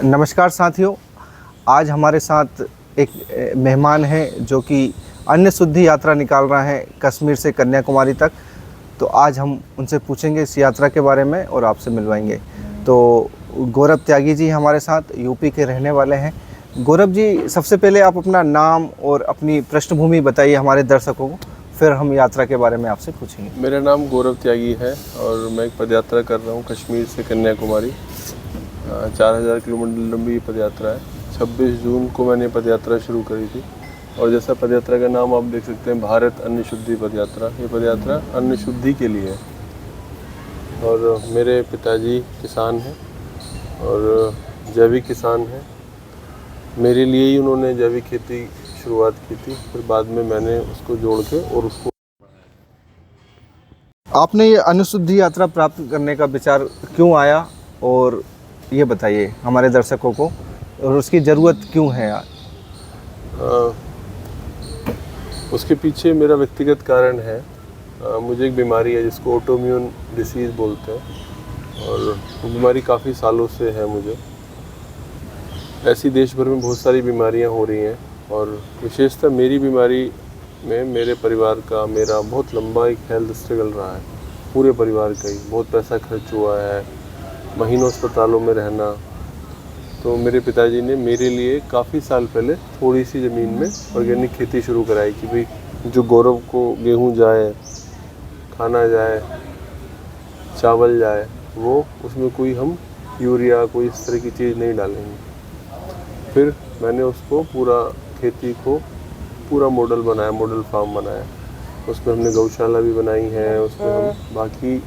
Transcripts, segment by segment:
नमस्कार साथियों, आज हमारे साथ एक मेहमान हैं जो कि अन्न शुद्धि यात्रा निकाल रहा है कश्मीर से कन्याकुमारी तक। तो आज हम उनसे पूछेंगे इस यात्रा के बारे में और आपसे मिलवाएंगे। तो गौरव त्यागी जी हमारे साथ यूपी के रहने वाले हैं। गौरव जी, सबसे पहले आप अपना नाम और अपनी पृष्ठभूमि बताइए हमारे दर्शकों को, फिर हम यात्रा के बारे में आपसे पूछेंगे। मेरा नाम गौरव त्यागी है और मैं एक पदयात्रा कर रहा हूँ कश्मीर से कन्याकुमारी। 4000 किलोमीटर लंबी पदयात्रा है। 26 जून को मैंने पदयात्रा शुरू करी थी और जैसा पदयात्रा का नाम आप देख सकते हैं, भारत अन्न शुद्धि पदयात्रा। ये पदयात्रा अन्न शुद्धि के लिए है और मेरे पिताजी किसान हैं और जैविक किसान हैं। मेरे लिए ही उन्होंने जैविक खेती शुरुआत की थी, फिर बाद में मैंने उसको जोड़ के और उसको। आपने ये अन्न शुद्धि यात्रा प्राप्त करने का विचार क्यों आया, और ये बताइए हमारे दर्शकों को, और उसकी ज़रूरत क्यों है आज? उसके पीछे मेरा व्यक्तिगत कारण है। मुझे एक बीमारी है जिसको ऑटोइम्यून डिसीज़ बोलते हैं और वो बीमारी काफ़ी सालों से है मुझे। ऐसी देश भर में बहुत सारी बीमारियां हो रही हैं और विशेषतः मेरी बीमारी में मेरे परिवार का, मेरा बहुत लंबा एक हेल्थ स्ट्रगल रहा है। पूरे परिवार का ही बहुत पैसा खर्च हुआ है, महीनों अस्पतालों में रहना। तो मेरे पिताजी ने मेरे लिए काफ़ी साल पहले थोड़ी सी ज़मीन में ऑर्गेनिक खेती शुरू कराई कि भाई जो गौरव को गेहूं जाए, खाना जाए, चावल जाए, वो उसमें कोई हम यूरिया कोई इस तरह की चीज़ नहीं डालेंगे। फिर मैंने उसको पूरा खेती को पूरा मॉडल बनाया, मॉडल फार्म बनाया। उसमें हमने गौशाला भी बनाई है, उसमें हम बाकी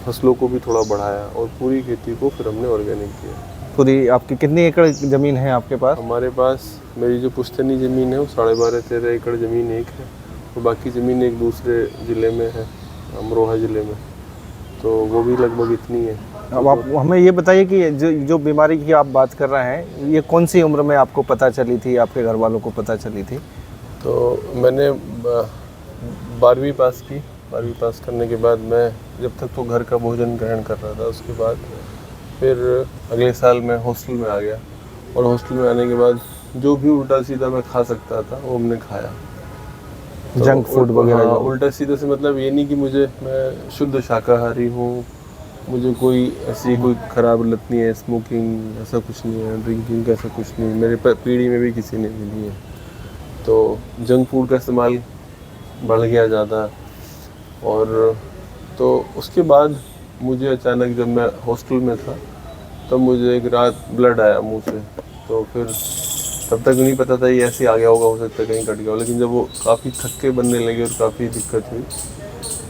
फसलों को भी थोड़ा बढ़ाया और पूरी खेती को फिर हमने ऑर्गेनिक किया। पूरी आपकी कितनी एकड़ ज़मीन है आपके पास? हमारे पास मेरी जो पुश्तैनी ज़मीन है वो 12.5-13 एकड़ ज़मीन एक है और बाकी ज़मीन एक दूसरे ज़िले में है, अमरोहा ज़िले में, तो वो भी लगभग इतनी है। अब आप हमें ये बताइए कि जो बीमारी की आप बात कर रहे हैं, ये कौन सी उम्र में आपको पता चली थी, आपके घर वालों को पता चली थी? तो मैंने 12वीं पास की। 12वीं पास करने के बाद मैं जब तक तो घर का भोजन ग्रहण कर रहा था, उसके बाद फिर अगले साल मैं हॉस्टल में आ गया और हॉस्टल में आने के बाद जो भी उल्टा सीधा मैं खा सकता था वो हमने खाया। तो जंक फूड वगैरह? हाँ, उल्टा सीधा से मतलब ये नहीं कि मैं शुद्ध शाकाहारी हूँ, मुझे कोई ऐसी कोई ख़राब लत नहीं है, स्मोकिंग ऐसा कुछ नहीं है, ड्रिंकिंग ऐसा कुछ नहीं, मेरे पीढ़ी में भी किसी ने भी नहीं है। तो जंक फूड का इस्तेमाल बढ़ गया ज़्यादा। और तो उसके बाद मुझे अचानक जब मैं हॉस्टल में था तब मुझे एक रात ब्लड आया मुंह से। तो फिर तब तक नहीं पता था ये ऐसे आ गया होगा, हो सकता है कहीं कट गया हो, लेकिन जब वो काफ़ी थक्के बनने लगे और काफ़ी दिक्कत हुई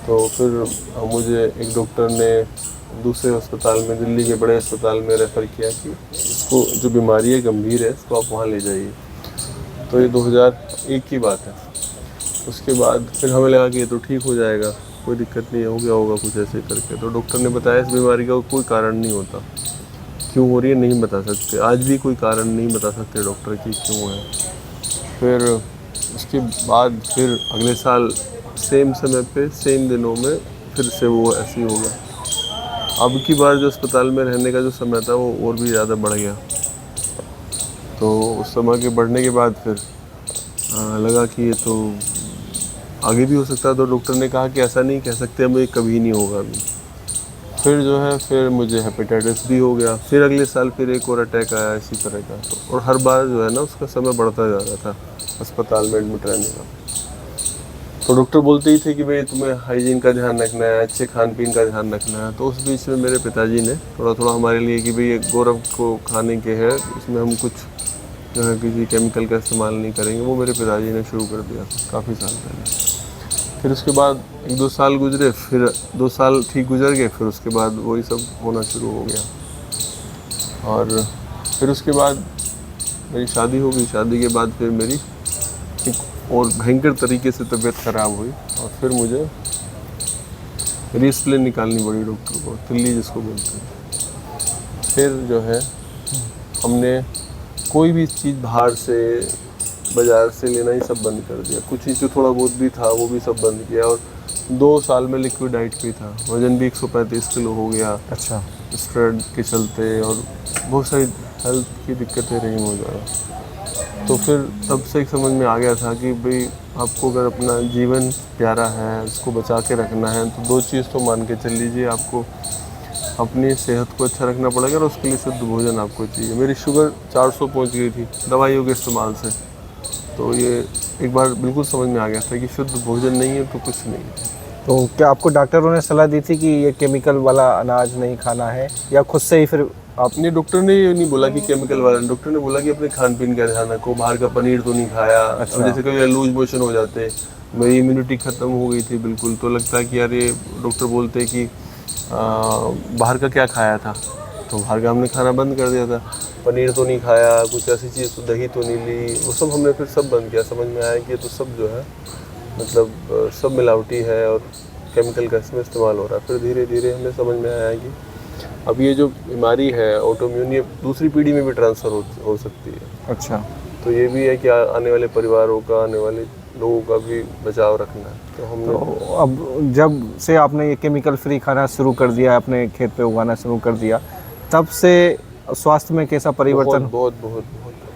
तो फिर मुझे एक डॉक्टर ने दूसरे अस्पताल में, दिल्ली के बड़े अस्पताल में रेफ़र किया कि इसको जो बीमारी है गंभीर है, इसको आप वहाँ ले जाइए। तो ये 2001 की बात है। उसके बाद फिर हमें लगा कि ये तो ठीक हो जाएगा, कोई दिक्कत नहीं, हो गया होगा कुछ ऐसे करके। तो डॉक्टर ने बताया इस बीमारी का कोई कारण नहीं होता, क्यों हो रही है नहीं बता सकते, आज भी कोई कारण नहीं बता सकते डॉक्टर की क्यों है। फिर उसके बाद फिर अगले साल सेम समय पे सेम दिनों में फिर से वो ऐसे ही हो गया। अब की बार जो अस्पताल में रहने का जो समय था वो और भी ज़्यादा बढ़ गया। तो उस समय के बढ़ने के बाद फिर लगा कि ये तो आगे भी हो सकता है। तो डॉक्टर ने कहा कि ऐसा नहीं कह सकते, हमें कभी नहीं होगा अभी। फिर जो है फिर मुझे हेपेटाइटिस भी हो गया। फिर अगले साल फिर एक और अटैक आया इसी तरह का। तो और हर बार जो है ना उसका समय बढ़ता जा रहा था अस्पताल में एडमिट रहने का। तो डॉक्टर बोलते ही थे कि भाई तुम्हें हाइजीन का ध्यान रखना है, अच्छे खान पीन का ध्यान रखना है। तो उस बीच में मेरे पिताजी ने थोड़ा थोड़ा हमारे लिए कि भाई ये गौरव को खाने के है, इसमें हम कुछ जो है किसी केमिकल का इस्तेमाल नहीं करेंगे, वो मेरे पिताजी ने शुरू कर दिया काफ़ी साल पहले। फिर उसके बाद 1-2 साल गुजरे, फिर 2 साल ठीक गुजर गए, फिर उसके बाद वही सब होना शुरू हो गया। और फिर उसके बाद मेरी शादी हो गई। शादी के बाद फिर मेरी एक और भयंकर तरीके से तबीयत ख़राब हुई और फिर मुझे रीस्प्लेन निकालनी पड़ी डॉक्टर को, तिल्ली जिसको बोलते हैं। फिर जो है हमने कोई भी चीज़ बाहर से बाज़ार से लेना ही सब बंद कर दिया। कुछ ही जो थोड़ा बहुत भी था वो भी सब बंद किया और 2 साल में लिक्विड डाइट भी था। वज़न भी 135 किलो हो गया। अच्छा। स्ट्रेस के चलते और बहुत सारी हेल्थ की दिक्कतें रही बहुत ज़्यादा। तो फिर तब से एक समझ में आ गया था कि भाई आपको अगर अपना जीवन प्यारा है, उसको बचा के रखना है, तो दो चीज़ तो मान के चल लीजिए, आपको अपनी सेहत को अच्छा रखना पड़ेगा और उसके लिए शुद्ध भोजन आपको चाहिए। मेरी शुगर 400 पहुंच गई थी दवाइयों के इस्तेमाल से। तो ये एक बार बिल्कुल समझ में आ गया था कि शुद्ध भोजन नहीं है तो कुछ नहीं है। तो क्या आपको डॉक्टरों ने सलाह दी थी कि ये केमिकल वाला अनाज नहीं खाना है, या खुद से ही फिर आप? अपने डॉक्टर ने ये नहीं बोला कि केमिकल वाला, डॉक्टर ने बोला कि अपने खान पीन का ध्यान रखो, बाहर का पनीर तो नहीं खाया। अब जैसे कभी लूज मोशन हो जाते, मेरी इम्यूनिटी ख़त्म हो गई थी बिल्कुल, तो लगता है कि यार ये डॉक्टर बोलते कि बाहर का क्या खाया था, तो बाहर का हमने खाना बंद कर दिया था। पनीर तो नहीं खाया, कुछ ऐसी चीज़ तो, दही तो नहीं ली, वो सब हमने फिर सब बंद किया। समझ में आया कि ये तो सब जो है मतलब सब मिलावटी है और केमिकल का इसमें इस्तेमाल हो रहा है। फिर धीरे धीरे हमें समझ में आया कि अब ये जो बीमारी है ऑटोइम्यून, ये दूसरी पीढ़ी में भी ट्रांसफ़र हो सकती है। अच्छा। तो ये भी है कि आने वाले परिवारों का, आने वाले लोगों का भी बचाव रखना है। तो हमने तो अब जब से आपने ये केमिकल फ्री खाना शुरू कर दिया, अपने खेत पे उगाना शुरू कर दिया, तब से स्वास्थ्य में कैसा परिवर्तन? बहुत बहुत बहुत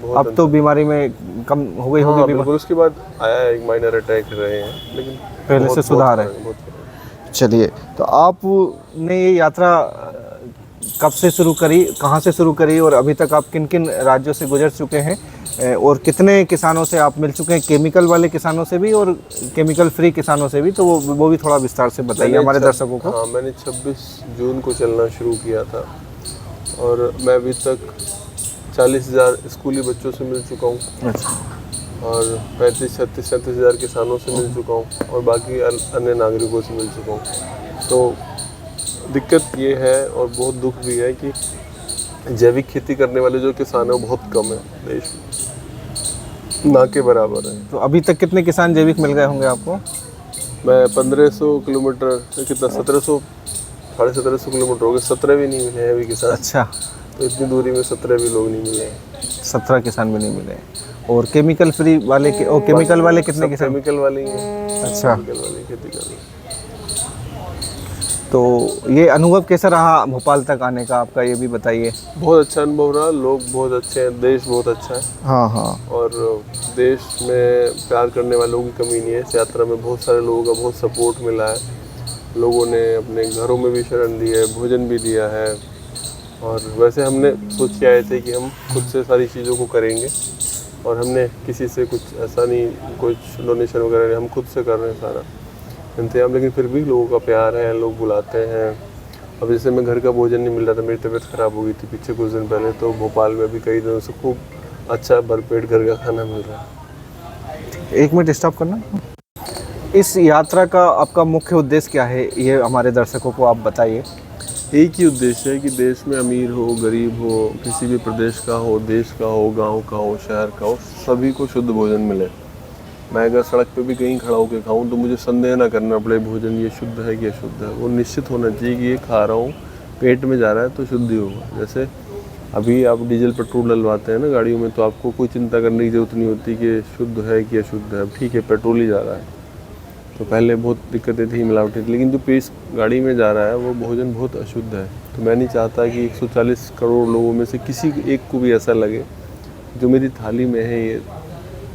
बहुत अब तो बीमारी में कम हो गई होगी? बिल्कुल। उसके बाद आया एक माइनर अटैक रहे हैं, लेकिन पहले से सुधार है। चलिए, तो आपने ये यात्रा कब से शुरू करी, कहाँ से शुरू करी, और अभी तक आप किन किन राज्यों से गुजर चुके हैं, और कितने किसानों से आप मिल चुके हैं, केमिकल वाले किसानों से भी और केमिकल फ्री किसानों से भी? तो वो भी थोड़ा विस्तार से बताइए हमारे दर्शकों को। हाँ, मैंने 26 जून को चलना शुरू किया था और मैं अभी तक 40,000 स्कूली बच्चों से मिल चुका हूँ। अच्छा। और 35-37 हज़ार किसानों से मिल चुका हूँ और बाकी अन्य नागरिकों से मिल चुका हूँ। तो दिक्कत ये है और बहुत दुख भी है कि जैविक खेती करने वाले जो किसान हैं वो बहुत कम है देश में, ना के बराबर है। तो अभी तक कितने किसान जैविक मिल गए होंगे आपको? मैं 1500 किलोमीटर, कितना 1700 साढ़े 1700 किलोमीटर हो गए, 17 भी नहीं मिले हैं अभी किसान। अच्छा। तो इतनी दूरी में 17 भी लोग नहीं मिले, 17 किसान भी नहीं मिले। और केमिकल फ्री वाले और केमिकल वाले कितने किसान? केमिकल वाले ही हैं। अच्छा। केमिकल वाले खेती कर रहे हैं। तो ये अनुभव कैसा रहा भोपाल तक आने का आपका, ये भी बताइए। बहुत अच्छा अनुभव रहा, लोग बहुत अच्छे हैं, देश बहुत अच्छा है। हाँ हाँ। और देश में प्यार करने वालों की कमी नहीं है। इस यात्रा में बहुत सारे लोगों का बहुत सपोर्ट मिला है। लोगों ने अपने घरों में भी शरण दी है, भोजन भी दिया है। और वैसे हमने सोच के आए थे कि हम खुद से सारी चीज़ों को करेंगे और हमने किसी से कुछ ऐसा नहीं, कुछ डोनेशन वगैरह नहीं, हम खुद से कर रहे हैं सारा इंतजाम। लेकिन फिर भी लोगों का प्यार है, लोग बुलाते हैं। अब जैसे मैं घर का भोजन नहीं मिल रहा था, मेरी तबीयत ख़राब हो गई थी पीछे कुछ दिन पहले, तो भोपाल में भी कई दिनों से खूब अच्छा भरपेट घर का खाना मिल रहा है। 1 मिनट स्टॉप करना। इस यात्रा का आपका मुख्य उद्देश्य क्या है, ये हमारे दर्शकों को आप बताइए। एक ही उद्देश्य है कि देश में अमीर हो, गरीब हो, किसी भी प्रदेश का हो, देश का हो, गांव का हो, शहर का हो, सभी को शुद्ध भोजन मिले। मैं अगर सड़क पे भी कहीं खड़ा होकर खाऊं तो मुझे संदेह ना करना पड़े भोजन ये शुद्ध है कि अशुद्ध है। वो निश्चित होना चाहिए कि ये खा रहा हूँ, पेट में जा रहा है तो शुद्ध ही होगा। जैसे अभी आप डीजल पेट्रोल डलवाते हैं ना गाड़ियों में, तो आपको कोई चिंता करने की ज़रूरत नहीं होती कि शुद्ध है कि अशुद्ध है। ठीक है, पेट्रोल ही जा रहा है, तो पहले बहुत दिक्कतें थी, मिलावटी थी, लेकिन जो पेश गाड़ी में जा रहा है वो भोजन बहुत अशुद्ध है। तो मैं नहीं चाहता कि 140 करोड़ लोगों में से किसी एक को भी ऐसा लगे जो मेरी थाली में है, ये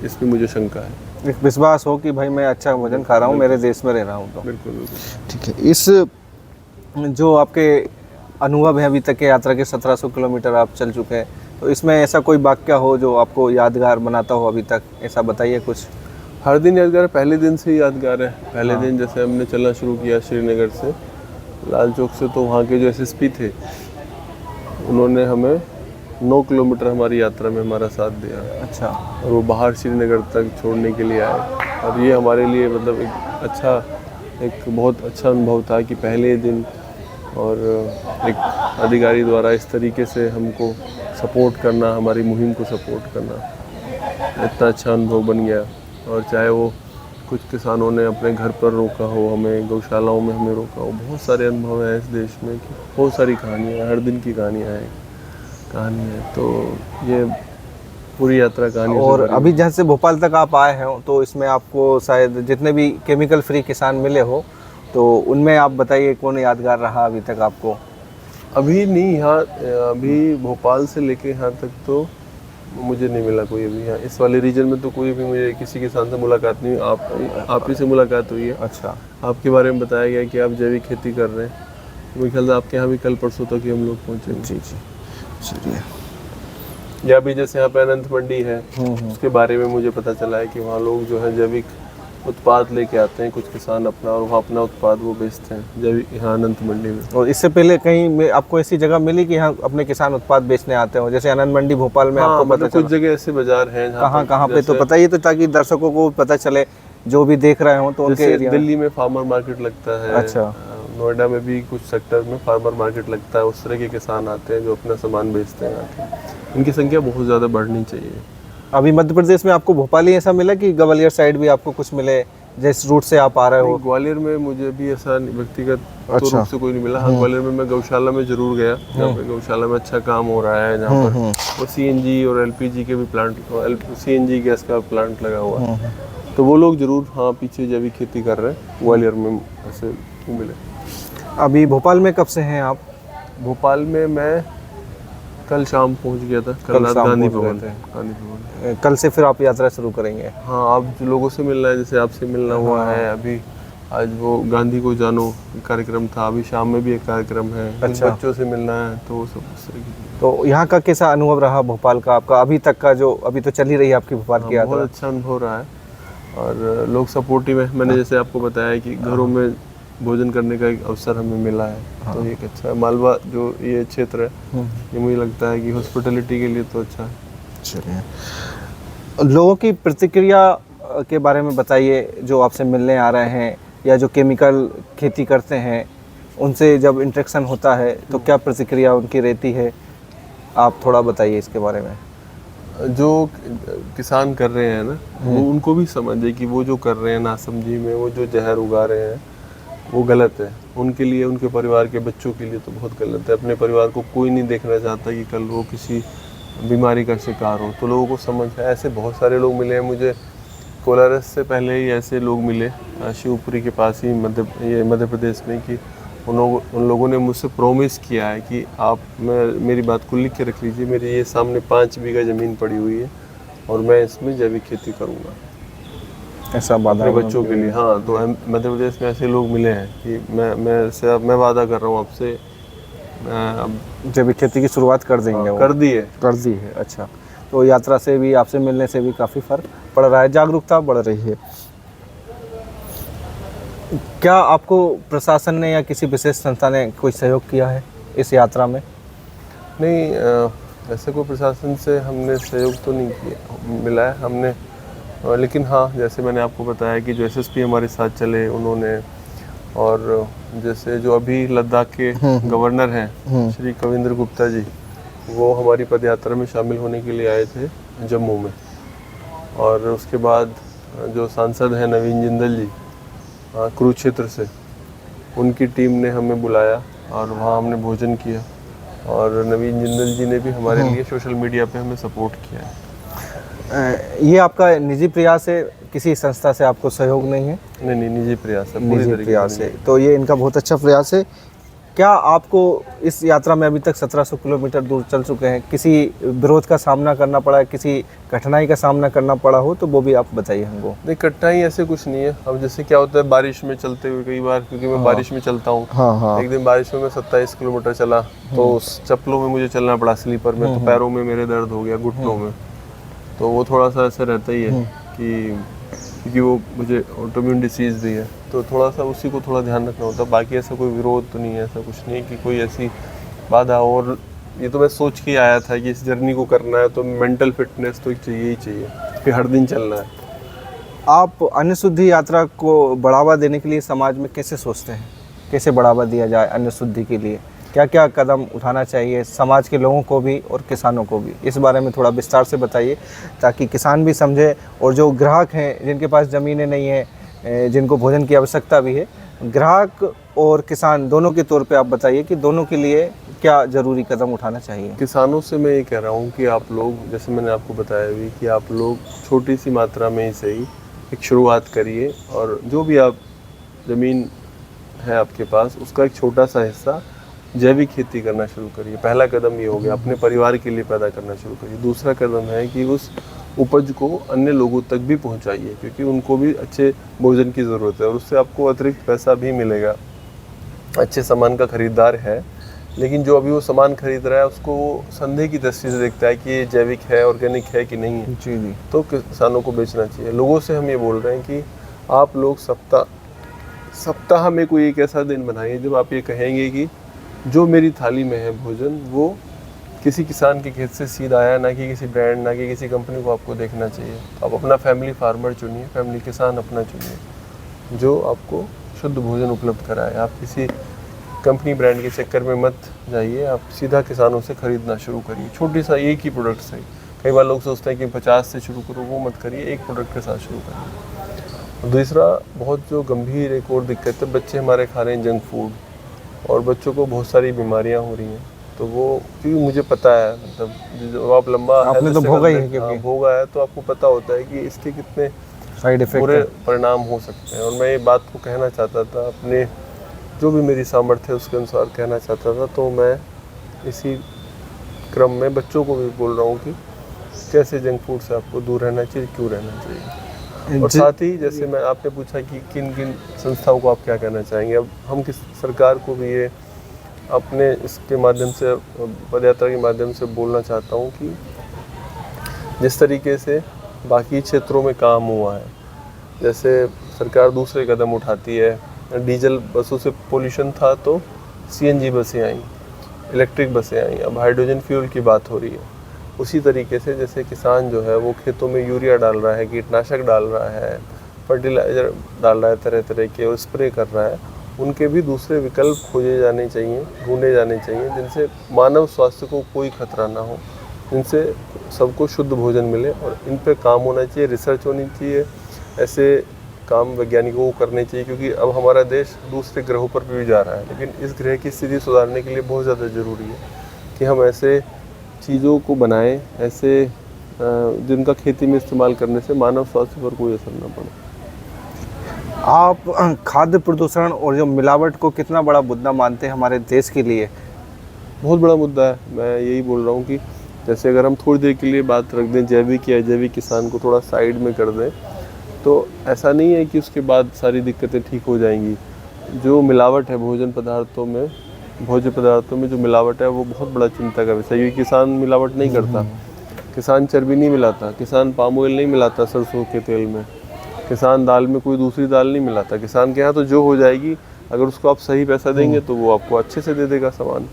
इसमें मुझे शंका है। एक विश्वास हो कि भाई मैं अच्छा भोजन खा रहा हूँ, मेरे देश में रह रहा हूँ। तो बिल्कुल बिल्कुल। ठीक है। इस जो आपके अनुभव है अभी तक के यात्रा के 1700 किलोमीटर आप चल चुके हैं, तो इसमें ऐसा कोई वाक्य हो जो आपको यादगार बनाता हो अभी तक, ऐसा बताइए कुछ। हर दिन यादगार है, पहले दिन से ही यादगार है। पहले दिन जैसे हमने चलना शुरू किया श्रीनगर से, लाल चौक से, तो वहाँ के जो एसएसपी थे उन्होंने हमें 9 किलोमीटर हमारी यात्रा में हमारा साथ दिया। अच्छा। और वो बाहर श्रीनगर तक छोड़ने के लिए आए, और ये हमारे लिए मतलब एक बहुत अच्छा अनुभव था कि पहले दिन और एक अधिकारी द्वारा इस तरीके से हमको सपोर्ट करना, हमारी मुहिम को सपोर्ट करना, इतना अच्छा अनुभव बन गया। और चाहे वो कुछ किसानों ने अपने घर पर रोका हो, हमें गौशालाओं में हमें रोका हो, बहुत सारे अनुभव हैं इस देश में कि बहुत सारी कहानियाँ, हर दिन की कहानियाँ हैं, कहानी है। तो ये पूरी यात्रा कहानी। और अभी जहाँ से भोपाल तक आप आए हैं, तो इसमें आपको शायद जितने भी केमिकल फ्री किसान मिले हो, तो उनमें आप बताइए कौन यादगार रहा अभी तक आपको? अभी नहीं, यहाँ अभी भोपाल से लेके यहाँ तक तो मुझे नहीं मिला कोई अभी। यहाँ इस वाले रीजन में तो कोई भी मुझे किसी किसान से मुलाकात नहीं हुई। आप ही से मुलाकात हुई है। अच्छा, आपके बारे में बताया गया कि आप जैविक खेती कर रहे हैं। मेरे ख्याल से आपके यहाँ भी कल परसों तक ही हम लोग पहुँचेंगे। जी जी, चलिए। या भी जैसे यहाँ पे अनंत मंडी है, उसके बारे में मुझे पता चला है कि वहाँ लोग जो है जैविक उत्पाद लेके आते हैं, कुछ किसान अपना, और वहाँ अपना उत्पाद वो बेचते हैं जैविक, यहाँ अनंत मंडी में। और इससे पहले कहीं आपको ऐसी जगह मिली कि यहाँ अपने किसान उत्पाद बेचने आते हो, जैसे आनंद मंडी भोपाल में? हाँ, आपको पता मतलब कुछ जगह ऐसे बाजार हैं कहाँ कहाँ पे, तो बताइए तो, ताकि दर्शकों को पता चले जो भी देख रहे हो तो उनके एरिया। दिल्ली में फार्मर मार्केट लगता है। अच्छा। नोएडा में भी कुछ सेक्टर में फार्मर मार्केट लगता है। उस तरह के किसान आते हैं जो अपना सामान बेचते हैं आके। इनकी संख्या बहुत ज़्यादा बढ़नी चाहिए। अभी मध्य प्रदेश में आपको भोपाल ही ऐसा मिला कि ग्वालियर साइड भी आपको कुछ मिले, जिस रूट से आप आ रहे हो? ग्वालियर में मुझे भी ऐसा व्यक्तिगत तो रूप से कोई नहीं मिला। हाँ, ग्वालियर में मैं गौशाला में जरूर गया, जहाँ पे गौशाला में अच्छा काम हो रहा है, जहाँ पर वो सीएनजी और एलपीजी के भी प्लांट, सीएनजी गैस का प्लांट लगा हुआ है। तो वो लोग जरूर, हाँ, पीछे जैविक खेती कर रहे हैं। ग्वालियर में ऐसे मिले। अभी भोपाल में कब से हैं आप? भोपाल में मैं कल शाम पहुंच गया था। कल रात गांधी भवन। कल से फिर आप यात्रा शुरू करेंगे? हाँ, आप जो लोगों से मिलना है, जैसे आपसे मिलना हुआ है अभी, आज वो गांधी को जानो कार्यक्रम था, अभी शाम में भी एक कार्यक्रम है। अच्छा। बच्चों से मिलना है, तो वो सब उस तरह की। तो यहाँ का कैसा अनुभव रहा भोपाल का आपका अभी तक का, जो अभी तो चल ही रही है आपकी भोपाल की यात्रा? बहुत अच्छा अनुभव रहा है, और लोग सपोर्टिव है। मैंने जैसे आपको बताया कि घरों में भोजन करने का एक अवसर हमें मिला है, तो एक अच्छा है। मालवा जो ये क्षेत्र है, ये मुझे लगता है कि हॉस्पिटलिटी के लिए तो अच्छा है। चलिए, लोगों की प्रतिक्रिया के बारे में बताइए, जो आपसे मिलने आ रहे हैं या जो केमिकल खेती करते हैं, उनसे जब इंटरेक्शन होता है तो क्या प्रतिक्रिया उनकी रहती है? आप थोड़ा बताइए इसके बारे में। जो किसान कर रहे हैं ना, वो उनको भी समझे कि वो जो कर रहे हैं नासमझी में, वो जो जहर उगा रहे हैं वो गलत है। उनके लिए, उनके परिवार के बच्चों के लिए तो बहुत गलत है। अपने परिवार को कोई नहीं देखना चाहता कि कल वो किसी बीमारी का शिकार हो। तो लोगों को समझ है। ऐसे बहुत सारे लोग मिले हैं मुझे। कोलारस से पहले ही ऐसे लोग मिले शिवपुरी के पास ही, मध्य प्रदेश में, कि उन लोगों ने मुझसे प्रॉमिस किया है कि आप, मेरी बात को लिख के रख लीजिए, मेरी ये सामने 5 बीघा ज़मीन पड़ी हुई है और मैं इसमें जैविक खेती करूँगा, ऐसा वादा अपने बच्चों के लिए। हाँ, तो मध्य प्रदेश में ऐसे लोग मिले हैं कि मैं वादा कर रहा हूँ आपसे, अब जैविक खेती की शुरुआत कर देंगे। कर दी है। अच्छा, तो यात्रा से भी, आपसे मिलने से भी काफ़ी फर्क पड़ रहा है, जागरूकता बढ़ रही है। क्या आपको प्रशासन ने या किसी विशेष संस्था ने कोई सहयोग किया है इस यात्रा में? नहीं, ऐसे कोई प्रशासन से हमने सहयोग तो नहीं किया, मिला है हमने। लेकिन हाँ, जैसे मैंने आपको बताया कि जो एसएसपी हमारे साथ चले उन्होंने, और जैसे जो अभी लद्दाख के गवर्नर हैं श्री कविंद्र गुप्ता जी, वो हमारी पदयात्रा में शामिल होने के लिए आए थे जम्मू में। और उसके बाद जो सांसद हैं नवीन जिंदल जी कुरुक्षेत्र से, उनकी टीम ने हमें बुलाया और वहाँ हमने भोजन किया। और नवीन जिंदल जी ने भी हमारे लिए सोशल मीडिया पे हमें सपोर्ट किया है। ये आपका निजी प्रयास है, किसी संस्था से आपको सहयोग नहीं है? नहीं, निजी प्रयास है, निजी प्रयास है, तो ये इनका बहुत अच्छा प्रयास है। क्या आपको इस यात्रा में अभी तक 1700 किलोमीटर दूर चल चुके हैं, किसी विरोध का सामना करना पड़ा, किसी कठिनाई का सामना करना पड़ा हो तो वो भी आप बताइए हमको। नहीं, कठिनाई ऐसे कुछ नहीं है। अब जैसे क्या होता है बारिश में चलते हुए, कई बार, क्योंकि मैं बारिश में चलता हूँ। हाँ। एक दिन बारिश में मैं 27 किलोमीटर चला, तो उस चप्पलों में मुझे चलना पड़ा, स्लीपर में, तो पैरों में मेरे दर्द हो गया, घुटनों में। तो वो थोड़ा सा ऐसा रहता ही है कि क्योंकि वो मुझे ऑटोइम्यून डिसीज़ भी है, तो थोड़ा सा उसी को थोड़ा ध्यान रखना होता है। बाकी ऐसा कोई विरोध तो नहीं है, ऐसा कुछ नहीं कि कोई ऐसी बाधा। और ये तो मैं सोच के आया था कि इस जर्नी को करना है तो मेंटल फिटनेस तो चाहिए ही चाहिए, फिर हर दिन चलना है। आप अन्न शुद्धि यात्रा को बढ़ावा देने के लिए समाज में कैसे सोचते हैं, कैसे बढ़ावा दिया जाए अन्न शुद्धि के लिए? क्या क्या कदम उठाना चाहिए समाज के लोगों को भी और किसानों को भी? इस बारे में थोड़ा विस्तार से बताइए, ताकि किसान भी समझे और जो ग्राहक हैं, जिनके पास ज़मीनें नहीं हैं, जिनको भोजन की आवश्यकता भी है, ग्राहक और किसान दोनों के तौर पे आप बताइए कि दोनों के लिए क्या ज़रूरी कदम उठाना चाहिए? किसानों से मैं ये कह रहा हूँ कि आप लोग, जैसे मैंने आपको बताया भी, कि आप लोग छोटी सी मात्रा में ही सही एक शुरुआत करिए, और जो भी आप ज़मीन है आपके पास, उसका एक छोटा सा हिस्सा जैविक खेती करना शुरू करिए। पहला कदम ये हो गया, अपने परिवार के लिए पैदा करना शुरू करिए। दूसरा कदम है कि उस उपज को अन्य लोगों तक भी पहुंचाइए, क्योंकि उनको भी अच्छे भोजन की ज़रूरत है और उससे आपको अतिरिक्त पैसा भी मिलेगा। अच्छे सामान का खरीदार है, लेकिन जो अभी वो सामान खरीद रहा है उसको वो संदेह की दृष्टि से देखता है कि ये जैविक है, ऑर्गेनिक है कि नहीं है। जी जी। तो किसानों को बेचना चाहिए। लोगों से हम ये बोल रहे हैं कि आप लोग सप्ताह में कोई एक ऐसा दिन बनाइए जब आप ये कहेंगे कि जो मेरी थाली में है भोजन वो किसी किसान के खेत से सीधा आया, ना कि किसी ब्रांड, ना कि किसी कंपनी को आपको देखना चाहिए। तो आप अपना फैमिली फार्मर चुनिए, फैमिली किसान अपना चुनिए जो आपको शुद्ध भोजन उपलब्ध कराए। आप किसी कंपनी ब्रांड के चक्कर में मत जाइए, आप सीधा किसानों से खरीदना शुरू करिए। छोटी सा एक ही प्रोडक्ट से, कई बार लोग सोचते हैं कि 50 से शुरू करो, वो मत करिए, एक प्रोडक्ट के साथ शुरू करिए। दूसरा बहुत जो गंभीर एक और दिक्कत है, बच्चे हमारे खा रहे हैं जंक फूड और बच्चों को बहुत सारी बीमारियां हो रही हैं। तो वो क्योंकि मुझे पता है, मतलब जब आप लंबा आपने तो भोगा ही है, क्योंकि भोगा है तो आपको पता होता है कि इसके कितने साइड इफेक्ट बुरे परिणाम हो सकते हैं। और मैं ये बात को कहना चाहता था, अपने जो भी मेरी सामर्थ्य है उसके अनुसार कहना चाहता था। तो मैं इसी क्रम में बच्चों को भी बोल रहा हूँ कि कैसे जंक फूड से आपको दूर रहना चाहिए, क्यों रहना चाहिए। और साथ ही जैसे मैं आपने पूछा कि किन किन संस्थाओं को आप क्या कहना चाहेंगे, अब हम किस सरकार को भी ये अपने इसके माध्यम से, पदयात्रा के माध्यम से बोलना चाहता हूँ कि जिस तरीके से बाकी क्षेत्रों में काम हुआ है, जैसे सरकार दूसरे कदम उठाती है, डीजल बसों से पोल्यूशन था तो सीएनजी बसें आई, इलेक्ट्रिक बसें आई, अब हाइड्रोजन फ्यूल की बात हो रही है। उसी तरीके से जैसे किसान जो है वो खेतों में यूरिया डाल रहा है, कीटनाशक डाल रहा है, फर्टिलाइज़र डाल रहा है तरह तरह के, और स्प्रे कर रहा है, उनके भी दूसरे विकल्प खोजे जाने चाहिए, ढूंढे जाने चाहिए जिनसे मानव स्वास्थ्य को कोई खतरा ना हो, जिनसे सबको शुद्ध भोजन मिले। और इन पे काम होना चाहिए, रिसर्च होनी चाहिए, ऐसे काम वैज्ञानिकों को करने चाहिए, क्योंकि अब हमारा देश दूसरे ग्रहों पर भी जा रहा है, लेकिन इस ग्रह की स्थिति सुधारने के लिए बहुत ज़्यादा ज़रूरी है कि हम ऐसे चीज़ों को बनाएं, ऐसे जिनका खेती में इस्तेमाल करने से मानव स्वास्थ्य पर कोई असर न पड़े। आप खाद्य प्रदूषण और जो मिलावट को कितना बड़ा मुद्दा मानते हैं हमारे देश के लिए? बहुत बड़ा मुद्दा है। मैं यही बोल रहा हूँ कि जैसे अगर हम थोड़ी देर के लिए बात रख दें जैविक या अजैविक किसान को थोड़ा साइड में कर दें, तो ऐसा नहीं है कि उसके बाद सारी दिक्कतें ठीक हो जाएंगी। जो मिलावट है भोजन पदार्थों में, भोज्य पदार्थों में जो मिलावट है वो बहुत बड़ा चिंता का विषय है। किसान मिलावट नहीं करता, किसान चर्बी नहीं मिलाता, किसान पाम ऑयल नहीं मिलाता सरसों के तेल में, किसान दाल में कोई दूसरी दाल नहीं मिलाता। किसान के यहाँ तो जो हो जाएगी, अगर उसको आप सही पैसा देंगे तो वो आपको अच्छे से दे देगा सामान।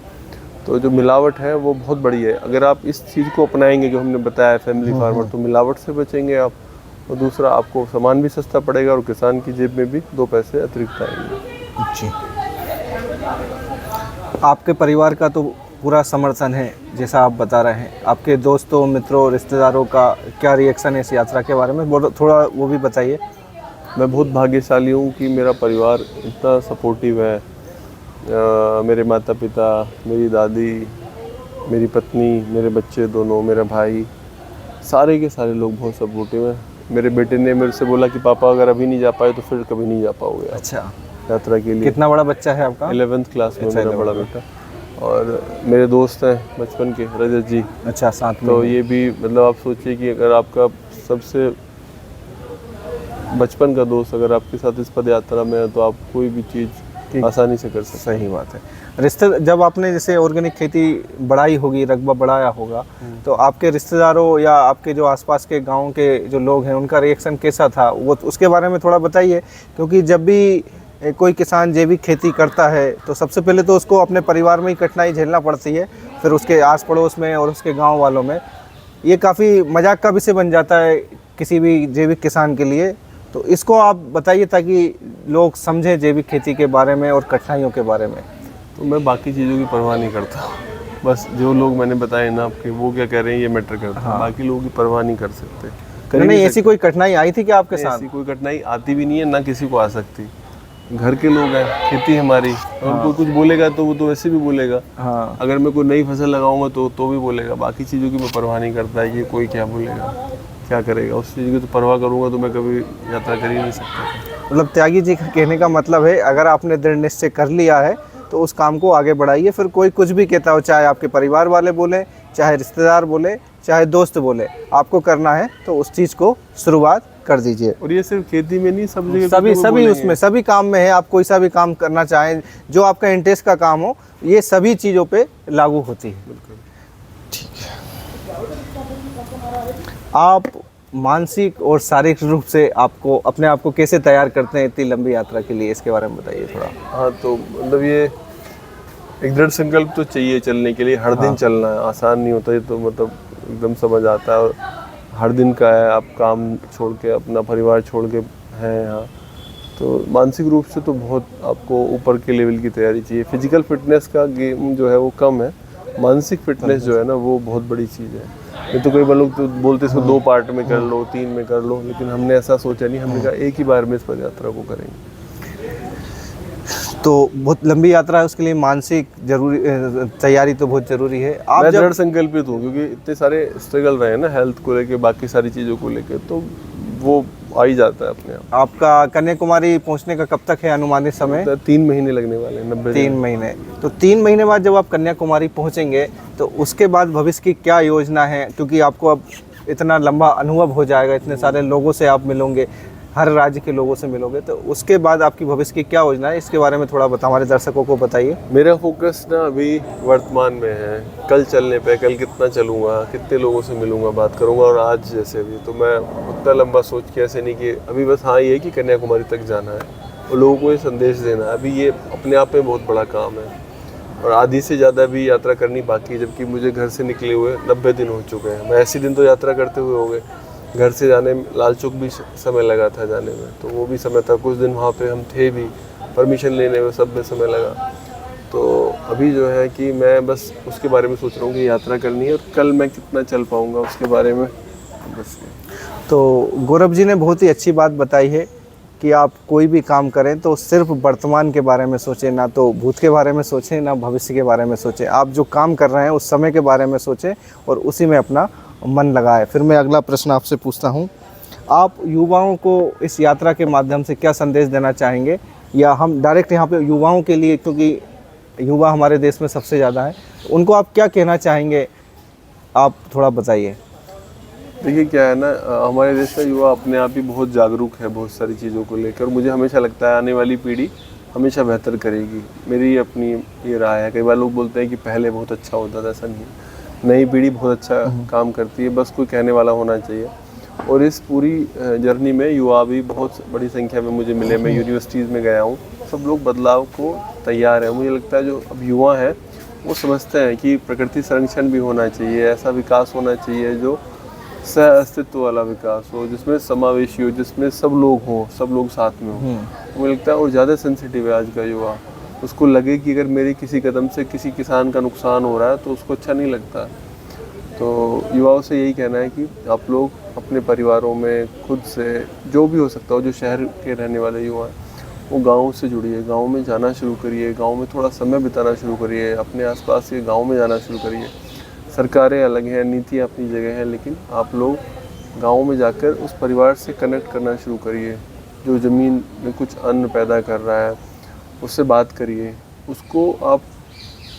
तो जो मिलावट है वो बहुत बड़ी है। अगर आप इस चीज़ को अपनाएंगे जो हमने बताया फैमिली फार्मर, तो मिलावट से बचेंगे आप, और दूसरा आपको सामान भी सस्ता पड़ेगा और किसान की जेब में भी 2 पैसे अतिरिक्त आएंगे। जी, आपके परिवार का तो पूरा समर्थन है जैसा आप बता रहे हैं। आपके दोस्तों, मित्रों, रिश्तेदारों का क्या रिएक्शन है इस यात्रा के बारे में, थोड़ा वो भी बताइए। मैं बहुत भाग्यशाली हूँ कि मेरा परिवार इतना सपोर्टिव है। मेरे माता पिता, मेरी दादी, मेरी पत्नी, मेरे बच्चे दोनों, मेरा भाई, सारे के सारे लोग बहुत सपोर्टिव हैं। मेरे बेटे ने मेरे से बोला कि पापा अगर अभी नहीं जा पाए तो फिर कभी नहीं जा पाओगे अच्छा, यात्रा के लिए। कितना बड़ा बच्चा है आपका? 11th क्लास में मेरा बड़ा बेटा। और मेरे दोस्त हैं बचपन के, रजत जी। अच्छा, साथ में। तो ये भी मतलब आप सोचिए कि अगर आपका सबसे बचपन का दोस्त अगर आपके साथ इस पद यात्रा में है तो आप कोई भी चीज़ आसानी से कर सकते हैं। सही बात है। रिश्ते, जब आपने जैसे ऑर्गेनिक खेती बढ़ाई होगी, रकबा बढ़ाया होगा, तो आपके रिश्तेदारों या आपके जो आसपास के गांव के जो लोग हैं उनका रिएक्शन कैसा था, वो उसके बारे में थोड़ा बताइए। क्योंकि जब भी कोई किसान जैविक खेती करता है तो सबसे पहले तो उसको अपने परिवार में ही कठिनाई झेलना पड़ती है, फिर उसके आस पड़ोस में और उसके गाँव वालों में। ये काफ़ी मजाक का विषय बन जाता है किसी भी जैविक किसान के लिए। तो इसको आप बताइए ताकि लोग समझें जैविक खेती के बारे में और कठिनाइयों के बारे में। तो मैं बाकी चीज़ों की परवाह नहीं करता, बस जो लोग मैंने बताए ना आपके, वो क्या कह रहे हैं ये मैटर करता है। हाँ। बाकी लोगों की परवाह नहीं कर सकते। नहीं, ऐसी कोई कठिनाई आई थी क्या आपके साथ? ऐसी कोई कठिनाई आती भी नहीं है, ना किसी को आ सकती। घर के लोग हैं, खेती हमारी, और कोई कुछ बोलेगा तो वो तो वैसे भी बोलेगा। हाँ। अगर मैं कोई नई फसल लगाऊंगा तो भी बोलेगा। बाकी चीज़ों की मैं परवाह नहीं करता है, ये कोई क्या बोलेगा, क्या करेगा, उस चीज़ की तो परवाह करूंगा तो मैं कभी यात्रा कर ही नहीं सकता। मतलब त्यागी जी का कहने का मतलब है, अगर आपने दृढ़ निश्चय कर लिया है तो उस काम को आगे बढ़ाइए। फिर कोई कुछ भी कहता हो, चाहे आपके परिवार वाले बोलें, चाहे रिश्तेदार बोले, चाहे दोस्त बोले, आपको करना है तो उस चीज़ को शुरुआत कर दीजिए। और ये सिर्फ खेती में नहीं, सब जगह सभी उसमें सभी काम में है। आप कोई सा भी काम करना चाहें, जो आपका इंटरेस्ट का काम हो, ये सभी चीज़ों पे लागू होती है। बिल्कुल। आप मानसिक और शारीरिक रूप से आपको अपने आप को कैसे तैयार करते हैं इतनी लंबी यात्रा के लिए, इसके बारे में बताइए थोड़ा। हाँ, तो मतलब ये एक दृढ़ संकल्प तो चाहिए चलने के लिए। हर दिन चलना है, आसान नहीं होता। ये तो मतलब एकदम समझ आता है। और हर दिन का है, आप काम छोड़ के, अपना परिवार छोड़ के हैं यहाँ, तो मानसिक रूप से तो बहुत आपको ऊपर के लेवल की तैयारी चाहिए। फिजिकल फिटनेस का गेम जो है वो कम है, मानसिक फिटनेस जो है ना वो बहुत बड़ी चीज़ है। ये तो कई बार लोग तो बोलते इसको 2 पार्ट में कर लो, 3 में कर लो, लेकिन हमने ऐसा सोचा नहीं। हमने कहा एक ही बार में इस पद यात्रा को करेंगे। तो बहुत लंबी यात्रा है, उसके लिए मानसिक जरूरी तैयारी तो बहुत ज़रूरी है। आप मैं जब दृढ़ संकल्पित हूँ, क्योंकि इतने सारे स्ट्रगल रहे हैं ना हेल्थ को लेके, बाकी सारी चीज़ों को लेके, तो वो आ ही जाता है अपने आप। आपका कन्याकुमारी पहुंचने का कब तक है अनुमानित समय? 3 महीने लगने वाले हैं, 90 3 महीने। तो 3 महीने बाद जब आप कन्याकुमारी पहुंचेंगे तो उसके बाद भविष्य की क्या योजना है? क्योंकि आपको अब इतना लंबा अनुभव हो जाएगा, इतने सारे लोगों से आप मिलोगे, हर राज्य के लोगों से मिलोगे, तो उसके बाद आपकी भविष्य की क्या योजना है, इसके बारे में थोड़ा हमारे दर्शकों को बताइए। मेरा फोकस ना अभी वर्तमान में है। कल चलने पे, कल कितना चलूँगा, कितने लोगों से मिलूँगा, बात करूँगा। और आज जैसे भी, तो मैं उतना लंबा सोच के ऐसे नहीं कि अभी बस हाँ ये है कि कन्याकुमारी तक जाना है और लोगों को ये संदेश देना है। अभी ये अपने आप में बहुत बड़ा काम है और आधी से ज़्यादा भी यात्रा करनी बाकी है, जबकि मुझे घर से निकले हुए 90 दिन हो चुके हैं। मैं 80 दिन तो यात्रा करते हुए हो गए। घर से जाने में लाल चौक भी समय लगा था जाने में, तो वो भी समय था। कुछ दिन वहाँ पे हम थे भी, परमिशन लेने में, सब में समय लगा। तो अभी जो है कि मैं बस उसके बारे में सोच रहा हूँ कि यात्रा करनी है और कल मैं कितना चल पाऊँगा उसके बारे में बस। तो गौरव जी ने बहुत ही अच्छी बात बताई है कि आप कोई भी काम करें तो सिर्फ वर्तमान के बारे में सोचें, ना तो भूत के बारे में सोचें, ना भविष्य के बारे में सोचें। आप जो काम कर रहे हैं उस समय के बारे में सोचें और उसी में अपना मन लगाएं। फिर मैं अगला प्रश्न आपसे पूछता हूं, आप युवाओं को इस यात्रा के माध्यम से क्या संदेश देना चाहेंगे? या हम डायरेक्ट यहाँ पे युवाओं के लिए, क्योंकि युवा हमारे देश में सबसे ज़्यादा है, उनको आप क्या कहना चाहेंगे, आप थोड़ा बताइए। देखिए क्या है ना, हमारे देश का युवा अपने आप ही बहुत जागरूक है बहुत सारी चीज़ों को लेकर। मुझे हमेशा लगता है आने वाली पीढ़ी हमेशा बेहतर करेगी। मेरी अपनी ये राय है। कई बार लोग बोलते हैं कि पहले बहुत अच्छा होता था, ऐसा नहीं है। नई पीढ़ी बहुत अच्छा काम करती है, बस कोई कहने वाला होना चाहिए। और इस पूरी जर्नी में युवा भी बहुत बड़ी संख्या में मुझे मिले। मैं यूनिवर्सिटीज़ में गया हूँ, सब लोग बदलाव को तैयार हैं। मुझे लगता है जो अब युवा हैं वो समझते हैं कि प्रकृति संरक्षण भी होना चाहिए, ऐसा विकास होना चाहिए जो सह अस्तित्व वाला विकास हो, जिसमें समावेशी हो, जिसमें सब लोग हों, सब लोग साथ में हों। मुझे लगता है और ज़्यादा सेंसिटिव है आज का युवा। उसको लगे कि अगर मेरे किसी कदम से किसी किसान का नुकसान हो रहा है तो उसको अच्छा नहीं लगता। तो युवाओं से यही कहना है कि आप लोग अपने परिवारों में खुद से जो भी हो सकता हो, जो शहर के रहने वाले युवा हैं वो गाँव से जुड़िए, गाँव में जाना शुरू करिए, गाँव में थोड़ा समय बिताना शुरू करिए, अपने आसपास के गाँव में जाना शुरू करिए। सरकारें अलग हैं, नीति अपनी जगह है, लेकिन आप लोग गाँव में जाकर उस परिवार से कनेक्ट करना शुरू करिए। जो ज़मीन में कुछ अन्न पैदा कर रहा है उससे बात करिए। उसको आप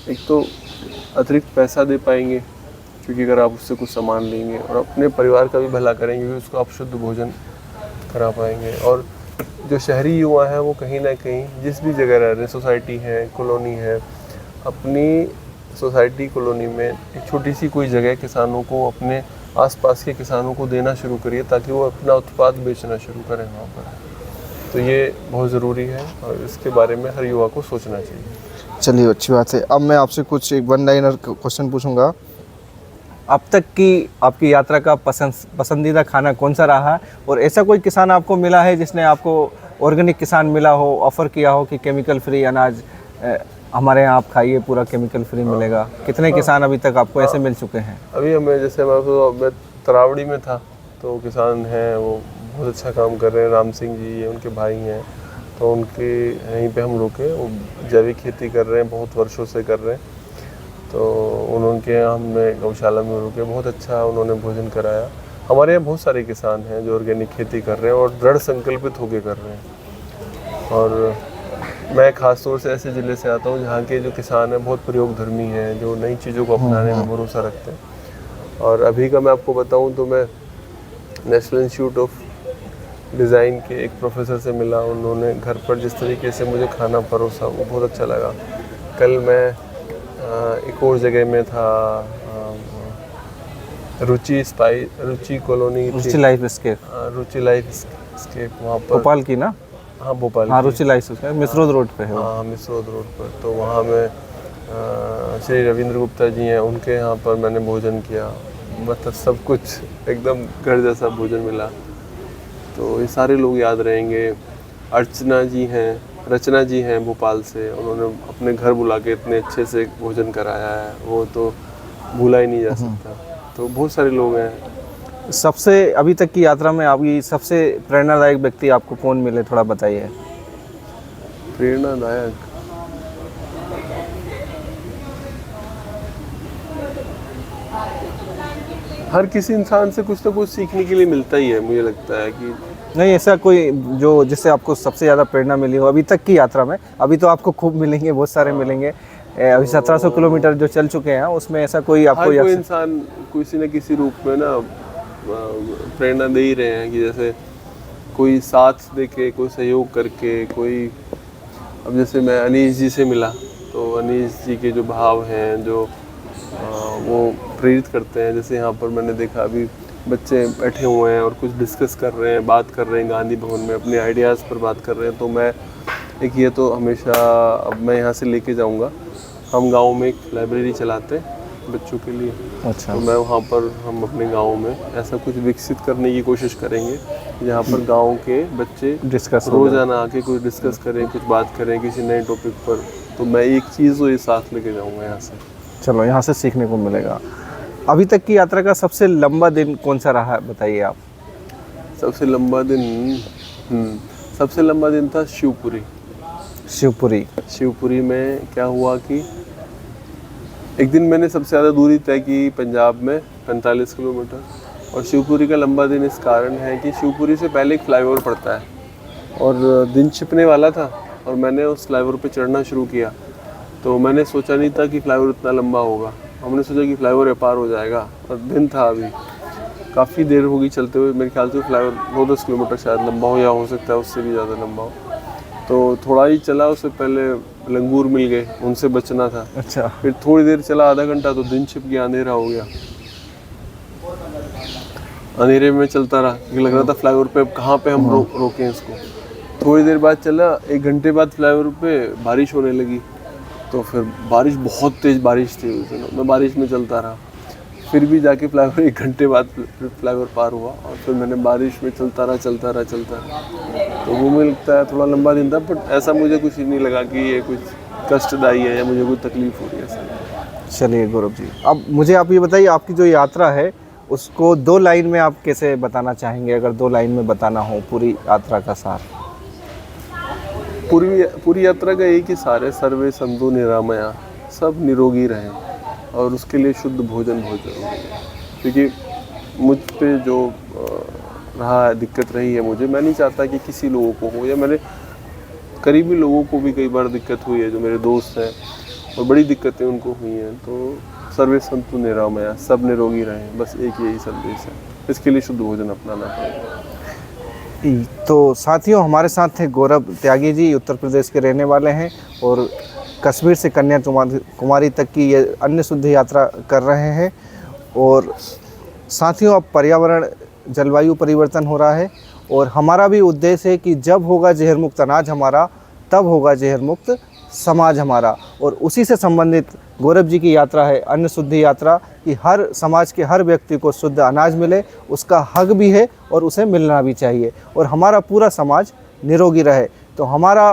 एक तो अतिरिक्त पैसा दे पाएंगे, क्योंकि अगर आप उससे कुछ सामान लेंगे, और अपने परिवार का भी भला करेंगे क्योंकि उसको आप शुद्ध भोजन करा पाएंगे। और जो शहरी युवा हैं वो कहीं ना कहीं जिस भी जगह रह रहे हैं, सोसाइटी है, कॉलोनी है, अपनी सोसाइटी कॉलोनी में एक छोटी सी कोई जगह किसानों को, अपने आसपास के किसानों को देना शुरू करिए ताकि वो अपना उत्पाद बेचना शुरू करें वहाँ पर। तो ये बहुत ज़रूरी है और इसके बारे में हर युवा को सोचना चाहिए। चलिए, अच्छी बात है। अब मैं आपसे कुछ एक वन लाइनर क्वेश्चन पूछूंगा। अब तक की आपकी यात्रा का पसंदीदा खाना कौन सा रहा है? और ऐसा कोई किसान आपको मिला है जिसने आपको, ऑर्गेनिक किसान मिला हो, ऑफ़र किया हो कि केमिकल फ्री अनाज हमारे यहाँ आप खाइए, पूरा केमिकल फ्री मिलेगा? कितने किसान अभी तक आपको ऐसे मिल चुके हैं? अभी हमें जैसे मैं तरावड़ी में था, तो किसान हैं वो बहुत अच्छा काम कर रहे हैं। राम सिंह जी, ये उनके भाई हैं, तो उनके यहीं पे हम रुके। वो जैविक खेती कर रहे हैं, बहुत वर्षों से कर रहे हैं। तो उनके यहाँ हमने गौशाला में रुके, बहुत अच्छा उन्होंने भोजन कराया। हमारे यहाँ बहुत सारे किसान हैं जो ऑर्गेनिक खेती कर रहे हैं और दृढ़ संकल्पित होकर कर रहे हैं। और मैं ख़ास तौर से ऐसे ज़िले से आता हूँ जहाँ के जो किसान हैं बहुत प्रयोगधर्मी हैं, जो नई चीज़ों को अपनाने में भरोसा रखते हैं। और अभी का मैं आपको बताऊँ तो मैं नेशनल इंस्टीट्यूट ऑफ डिज़ाइन के एक प्रोफेसर से मिला। उन्होंने घर पर जिस तरीके से मुझे खाना परोसा वो बहुत अच्छा लगा। कल मैं एक और जगह में था, रुचि कॉलोनी, रुचि लाइफ स्केप, रुचि लाइफ स्केप, वहाँ पर भोपाल की ना? हाँ भोपाल हाँ, की। रुचि लाइफ स्केप मिसरोद रोड पे है वो। हाँ मिसरोद रोड पर। तो वहाँ मैं श्री रविंद्र गुप्ता जी हैं, उनके यहाँ पर मैंने भोजन किया। मतलब सब कुछ एकदम घर जैसा भोजन मिला। तो ये सारे लोग याद रहेंगे। रचना जी हैं भोपाल से, उन्होंने अपने घर बुला के इतने अच्छे से भोजन कराया है, वो तो भूला ही नहीं जा सकता। तो बहुत सारे लोग हैं। सबसे अभी तक की यात्रा में आपकी सबसे प्रेरणादायक व्यक्ति आपको कौन मिले, थोड़ा बताइए। प्रेरणादायक, हर किसी इंसान से कुछ ना कुछ सीखने के लिए मिलता ही है। मुझे लगता है कि नहीं, ऐसा कोई जो जिससे आपको सबसे ज़्यादा प्रेरणा मिली हो अभी तक की यात्रा में? अभी तो आपको खूब मिलेंगे, बहुत सारे मिलेंगे। अभी 1700 किलोमीटर जो चल चुके हैं उसमें ऐसा कोई आपको हर कोई इंसान किसी न किसी रूप में ना प्रेरणा दे ही रहे हैं। कि जैसे कोई साथ दे के, कोई सहयोग करके, कोई, अब जैसे मैं अनीश जी से मिला तो अनीश जी के जो भाव हैं, जो वो प्रेरित करते हैं। जैसे यहाँ पर मैंने देखा अभी बच्चे बैठे हुए हैं और कुछ डिस्कस कर रहे हैं, बात कर रहे हैं गांधी भवन में, अपने आइडियाज़ पर बात कर रहे हैं। तो मैं ये तो हमेशा अब मैं यहाँ से लेके जाऊँगा। हम गांव में एक लाइब्रेरी चलाते हैं बच्चों के लिए। अच्छा। तो मैं वहाँ पर, हम अपने गांव में ऐसा कुछ विकसित करने की कोशिश करेंगे जहाँ पर गांव के बच्चे डिस्कस रोज़ाना आके कुछ डिस्कस करें, कुछ बात करें किसी नए टॉपिक पर। तो मैं एक चीज़ वो ये साथ लेके जाऊँगा यहाँ से। चलो, यहाँ से सीखने को मिलेगा। अभी तक की यात्रा का सबसे लंबा दिन कौन सा रहा है, बताइए आप। सबसे लंबा दिन था शिवपुरी। शिवपुरी में क्या हुआ कि एक दिन मैंने सबसे ज़्यादा दूरी तय की पंजाब में 45 किलोमीटर। और शिवपुरी का लंबा दिन इस कारण है कि शिवपुरी से पहले एक फ्लाईओवर पड़ता है और दिन छिपने वाला था और मैंने उस फ्लाईओवर पे चढ़ना शुरू किया। तो मैंने सोचा नहीं था कि फ्लाईओवर इतना लंबा होगा। हमने सोचा कि फ्लाईओवर पार हो जाएगा और दिन था, अभी काफ़ी देर होगी चलते हुए। मेरे ख्याल से फ्लाईओवर 9-10 किलोमीटर शायद लंबा हो, या हो सकता है उससे भी ज़्यादा लंबा हो। तो थोड़ा ही चला, उससे पहले लंगूर मिल गए, उनसे बचना था। अच्छा। फिर थोड़ी देर चला, आधा घंटा, तो दिन छिप गया, अंधेरा हो गया। अंधेरे में चलता रहा क्योंकि लग रहा था फ्लाईओवर पे कहाँ पे हम रोकें इसको। थोड़ी देर बाद चला, 1 घंटे बाद फ्लाईओवर पे बारिश होने लगी। तो फिर बारिश, बहुत तेज़ बारिश थी उस दिन। मैं बारिश में चलता रहा, फिर भी जाके फ्लाईओवर 1 घंटे बाद फ्लाईओवर पार हुआ। और फिर मैंने बारिश में चलता रहा। तो वो मुझे लगता है थोड़ा लंबा दिन था, बट ऐसा मुझे कुछ नहीं लगा कि ये कुछ कष्टदायी है या मुझे कोई तकलीफ हो रही है, ऐसा। चलिए गौरव जी, अब मुझे आप ये बताइए, आपकी जो यात्रा है उसको 2 लाइन में आप कैसे बताना चाहेंगे? अगर 2 लाइन में बताना हो पूरी यात्रा का सार। पूरी यात्रा का यही कि सारे सर्वे संतु निरामया, सब निरोगी रहें और उसके लिए शुद्ध भोजन बहुत जरूरी है। क्योंकि मुझ पे जो रहा है, दिक्कत रही है मुझे, मैं नहीं चाहता कि किसी लोगों को हो, या मेरे करीबी लोगों को भी कई बार दिक्कत हुई है, जो मेरे दोस्त हैं और बड़ी दिक्कतें उनको हुई हैं। तो सर्वे संतु निरामया, सब निरोगी रहें, बस एक यही संदेश है। इसके लिए शुद्ध भोजन अपनाना पड़ेगा। तो साथियों, हमारे साथ थे गौरव त्यागी जी, उत्तर प्रदेश के रहने वाले हैं और कश्मीर से कन्याकुमारी तक की ये अन्न शुद्ध यात्रा कर रहे हैं। और साथियों, अब पर्यावरण, जलवायु परिवर्तन हो रहा है और हमारा भी उद्देश्य है कि जब होगा जहर मुक्त अनाज हमारा, तब होगा जहर मुक्त समाज हमारा। और उसी से संबंधित गौरव जी की यात्रा है अन्न शुद्ध यात्रा, कि हर समाज के हर व्यक्ति को शुद्ध अनाज मिले, उसका हक भी है और उसे मिलना भी चाहिए, और हमारा पूरा समाज निरोगी रहे। तो हमारा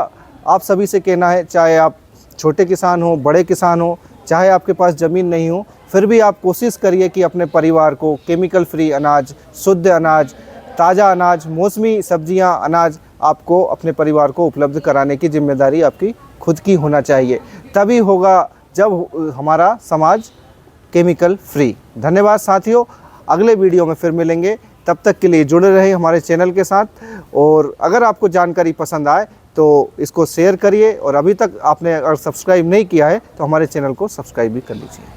आप सभी से कहना है, चाहे आप छोटे किसान हो, बड़े किसान हो, चाहे आपके पास ज़मीन नहीं हो, फिर भी आप कोशिश करिए कि अपने परिवार को केमिकल फ्री अनाज, शुद्ध अनाज, ताज़ा अनाज, मौसमी सब्जियां, अनाज आपको अपने परिवार को उपलब्ध कराने की जिम्मेदारी आपकी खुद की होना चाहिए। तभी होगा जब हमारा समाज केमिकल फ्री। धन्यवाद साथियों, अगले वीडियो में फिर मिलेंगे। तब तक के लिए जुड़े रहे हमारे चैनल के साथ, और अगर आपको जानकारी पसंद आए तो इसको शेयर करिए और अभी तक आपने अगर सब्सक्राइब नहीं किया है तो हमारे चैनल को सब्सक्राइब भी कर लीजिए।